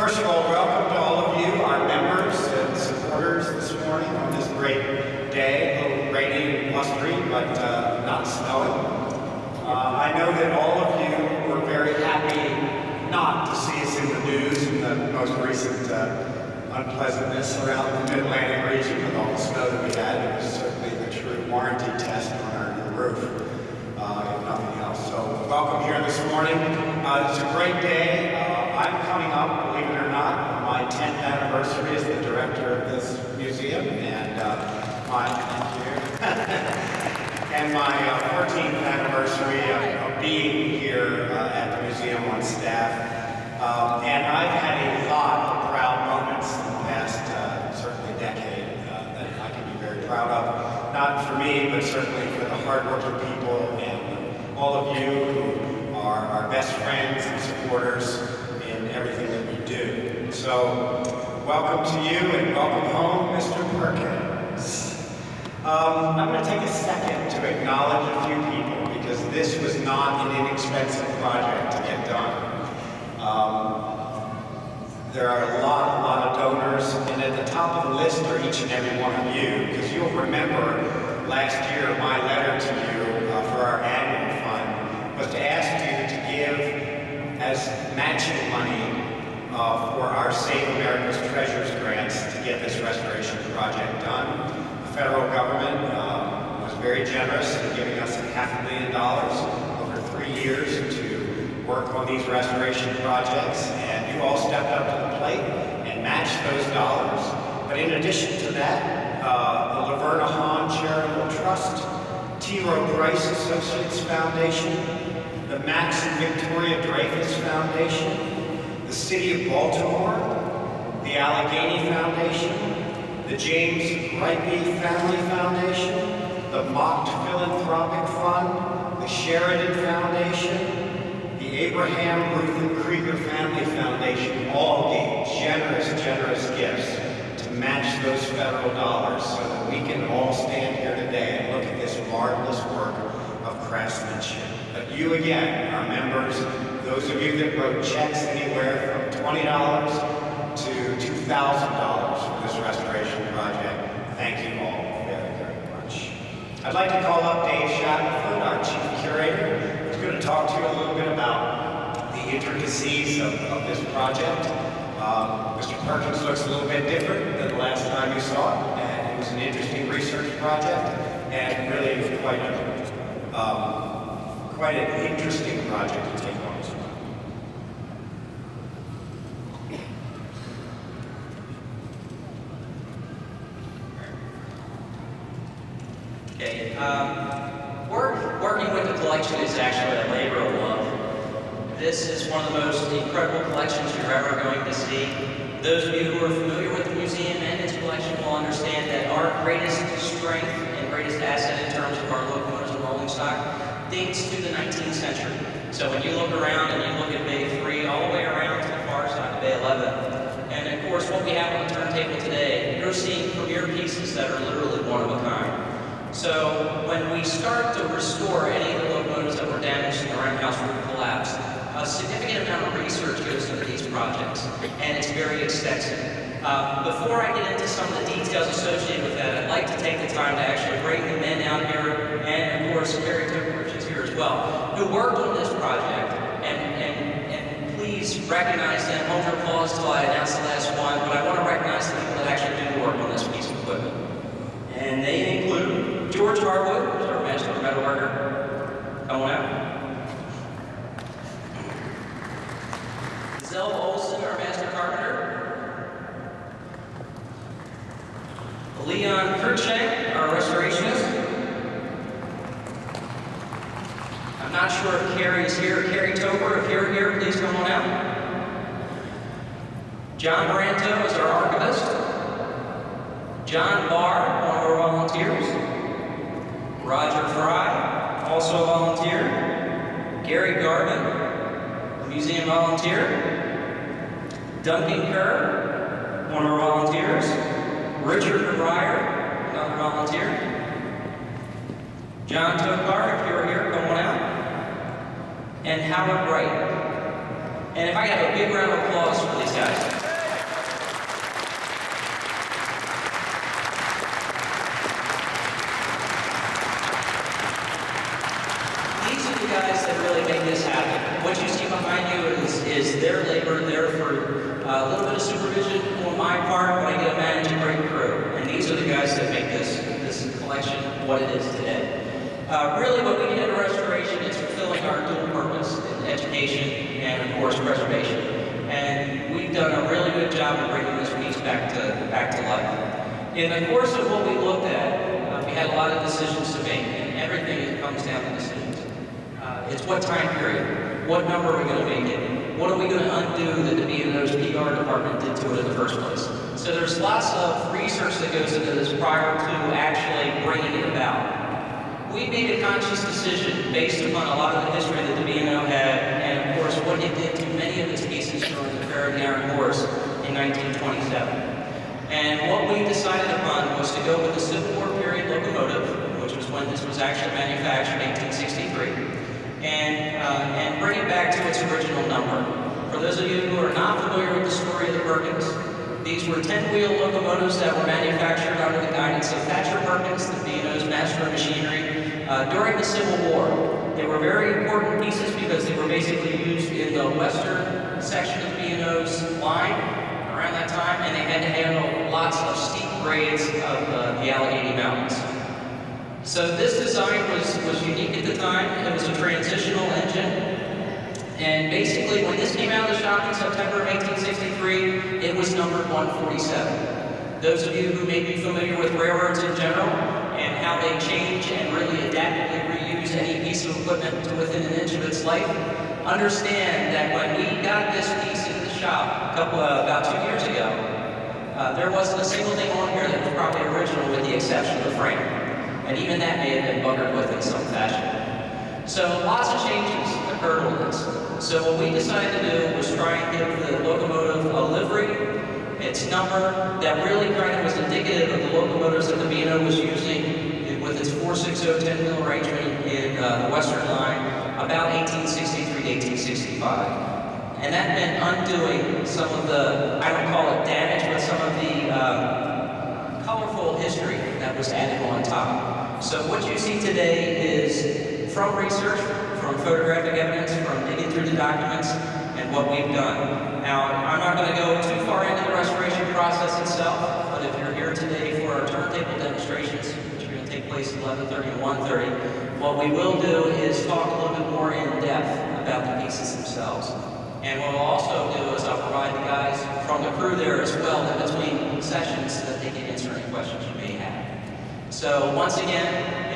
First of all, welcome to all of you, our members and supporters this morning on this great day. A little rainy and blustery, but not snowing. I know that all of you were very happy not to see us in the news in the most recent unpleasantness around the Mid-Atlantic region with all the snow that we had. It was certainly the true warranty test on our new roof, if nothing else. So welcome here this morning. It's a great day. I'm coming up, believe it or not, on my 10th anniversary as the director of this museum, and my 14th anniversary of being here at the museum on staff. And I've had a lot of proud moments in the past, certainly decade, that I can be very proud of. Not for me, but certainly for the hardworking people and all of you who are our best friends and supporters in everything that we do. So, welcome to you and welcome home, Mr. Perkins. I'm going to take a second to acknowledge a few people because this was not an inexpensive project to get done. There are a lot of donors, and at the top of the list are each and every one of you, because you'll remember last year my letter to you for our annual fund was to ask you to give as matching money for our Save America's Treasures grants to get this restoration project done. The federal government was very generous in giving us $500 million over 3 years to work on these restoration projects, and you all stepped up to the plate and matched those dollars. But in addition to that, the Laverna Hahn Charitable Trust, T. Rowe Price Associates Foundation, the Max and Victoria Dreyfus Foundation, the City of Baltimore, the Allegheny Foundation, the James Rightby Family Foundation, the Mocht Philanthropic Fund, the Sheridan Foundation, the Abraham Ruth and Krieger Family Foundation all gave generous gifts to match those federal dollars so that we can all stand here today and look at this marvelous work of craftsmanship. But you again, our members, those of you that wrote checks anywhere from $20 to $2,000 for this restoration project, thank you all very much. I'd like to call up Dave Shackelford, our chief curator. He's going to talk to you a little bit about the intricacies of this project. Mr. Perkins looks a little bit different than the last time you saw it, and it was an interesting research project, and really it was quite an interesting project to take on as well. Okay, working with the collection is actually a labor of love. This is one of the most incredible collections you're ever going to see. Those of you who are familiar with the museum and its collection will understand that our greatest strength and greatest asset in terms of our locomotives and rolling stock dates to the 19th century. So when you look around and you look at Bay 3 all the way around to the far side of Bay 11, and of course what we have on the turntable today, you're seeing premier pieces that are literally one of a kind. So when we start to restore any of the locomotives that were damaged in the roundhouse roof collapse, a significant amount of research goes into these projects, and it's very extensive. Before I get into some of the details associated with that, I'd like to take the time to actually bring the men out here, and of course Gary Tokarich is here as well, who worked on this project, and please recognize them. Hold your applause till I announce the last one, but I want to recognize the people that actually do the work on this piece of equipment. And they include George Harwood, who's our master metalworker. Come on out. Zell Olson, our master carpenter. Leon Kirchshank, our restorationist. I'm not sure if Carrie's here. Carrie Toper, if you're here, please come on out. John Branto is our archivist. John Barr, one of our volunteers. Roger Fry, also a volunteer. Gary Garvin, a museum volunteer. Duncan Kerr, one of our volunteers. Richard Breyer, another volunteer. John Tokar, if you're here, come on out. And Howard Wright. And if I could have a big round of applause for these guys. These are the guys that really make this happen. What you see behind you is their labor there for a little bit of supervision on my part, but I get to manage a great crew. And these are the guys that make this collection what it is today. Really what we did in restoration is fulfilling our dual purpose in education and of course preservation. And we've done a really good job of bringing this piece back to life. In the course of what we looked at, we had a lot of decisions to make, and everything comes down to decisions. It's what time period, what number are we going to make it, what are we going to undo that the B&O's PR department did to it in the first place. So there's lots of research that goes into this prior to actually bringing it about. We made a conscious decision based upon a lot of the history that the B&O had, and of course what it did to many of its pieces during the Farragut Wars in 1927. And what we decided upon was to go with the Civil War period locomotive, which was when this was actually manufactured, 1863, and bring it back to its original number. For those of you who are not familiar with the story of the Perkins, these were 10-wheel locomotives that were manufactured under the guidance of Thatcher Perkins, the B&O's master of machinery, during the Civil War. They were very important pieces because they were basically used in the western section of the B&O's line around that time, and they had to handle lots of steep grades of the Allegheny Mountains. So this design was unique at the time. It was a transitional engine. And basically, when this came out of the shop in September of 1863, it was numbered 147. Those of you who may be familiar with railroads in general and how they change and really adaptively reuse any piece of equipment to within an inch of its life, understand that when we got this piece in the shop about 2 years ago, there wasn't a single thing on here that was probably original with the exception of the frame. And even that may have been buggered with in some fashion. So lots of changes occurred on this. So what we decided to do was try and give the locomotive a livery, its number, that really kind of was indicative of the locomotives that the B&O was using with its 460 10-wheel arrangement in the Western Line about 1863 to 1865. And that meant undoing some of the, I don't call it damage, but some of the colorful history that was added on top. So what you see today is from research, from photographic evidence, from digging through the documents, and what we've done. Now, I'm not going to go too far into the restoration process itself, but if you're here today for our turntable demonstrations, which are going to take place at 11:30 and 1:30, what we will do is talk a little bit more in depth about the pieces themselves. And what we'll also do is I'll provide the guys from the crew there as well in between sessions so that they can answer any questions you may have. So once again,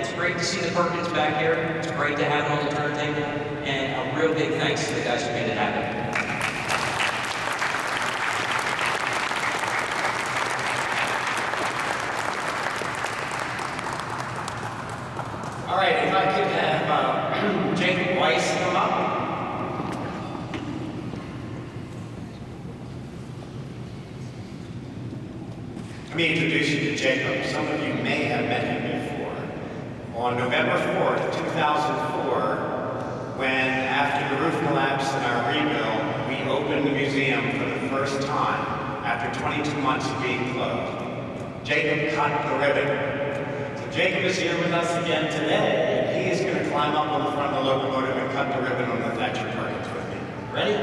it's great to see the Perkins back here. It's great to have it on the turntable. And a real big thanks to the guys who made it happen. All right, if I could have Jacob Weiss come up. Let me introduce you to Jacob. Some of you may have met him before. On November 4th, 2004, when after the roof collapse in our rebuild, we opened the museum for the first time after 22 months of being closed, Jacob cut the ribbon. So Jacob is here with us again today, and he is going to climb up on the front of the locomotive and cut the ribbon on the Thatcher Perkins with me. Ready?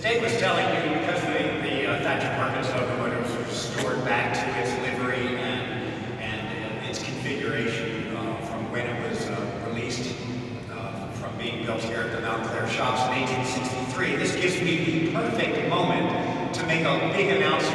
Dave was telling you, because the Thatcher Perkins locomotives were restored back to its livery and its configuration from when it was released from being built here at the Montclair shops in 1863, this gives me the perfect moment to make a big announcement